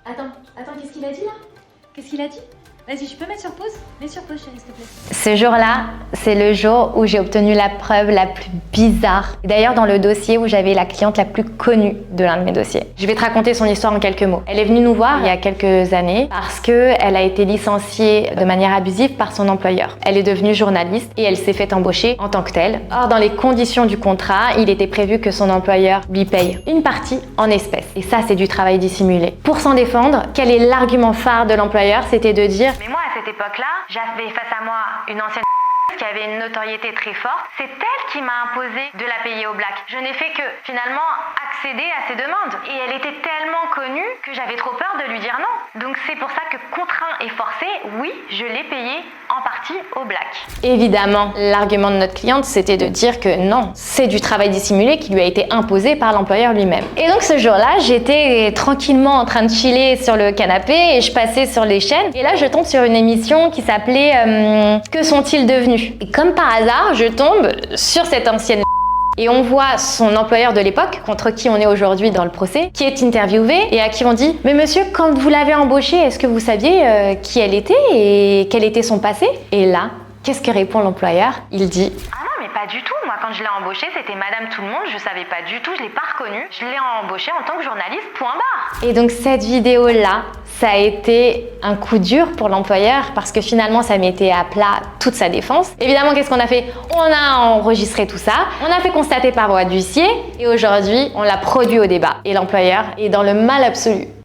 Attends, qu'est-ce qu'il a dit là? Qu'est-ce qu'il a dit? Vas-y, je peux mettre sur pause? Mets sur pause, chérie, s'il te plaît. Ce jour-là, c'est le jour où j'ai obtenu la preuve la plus bizarre. D'ailleurs, dans le dossier où j'avais la cliente la plus connue de l'un de mes dossiers. Je vais te raconter son histoire en quelques mots. Elle est venue nous voir il y a quelques années parce qu'elle a été licenciée de manière abusive par son employeur. Elle est devenue journaliste et elle s'est fait embaucher en tant que telle. Or, dans les conditions du contrat, il était prévu que son employeur lui paye une partie en espèces. Et ça, c'est du travail dissimulé. Pour s'en défendre, quel est l'argument phare de l'employeur? C'était de dire: mais moi, à cette époque-là, j'avais face à moi une ancienne qui avait une notoriété très forte. C'est elle qui m'a imposé de la payer au black. Je n'ai fait que, finalement, accéder à ses demandes. Et elle était tellement connue que j'avais trop peur de lui dire non. Donc c'est pour ça que, contraint et forcé, oui, je l'ai payé en partie au black. Évidemment, l'argument de notre cliente, c'était de dire que non, c'est du travail dissimulé qui lui a été imposé par l'employeur lui-même. Et donc ce jour-là, j'étais tranquillement en train de chiller sur le canapé et je passais sur les chaînes. Et là, je tombe sur une émission qui s'appelait Que sont-ils devenus? Et comme par hasard, je tombe sur cette ancienne et on voit son employeur de l'époque, contre qui on est aujourd'hui dans le procès, qui est interviewé et à qui on dit: mais monsieur, quand vous l'avez embauchée, est-ce que vous saviez qui elle était et quel était son passé? Et là, qu'est-ce que répond l'employeur? Il dit: ah non, mais pas du tout. Moi, quand je l'ai embauchée, c'était Madame Tout-le-Monde. Je savais pas du tout, je l'ai pas reconnue. Je l'ai embauchée en tant que journaliste, point barre. Et donc cette vidéo-là, ça a été un coup dur pour l'employeur parce que finalement, ça mettait à plat toute sa défense. Évidemment, qu'est-ce qu'on a fait? On a enregistré tout ça, on a fait constater par voie d'huissier et aujourd'hui, on l'a produit au débat. Et l'employeur est dans le mal absolu.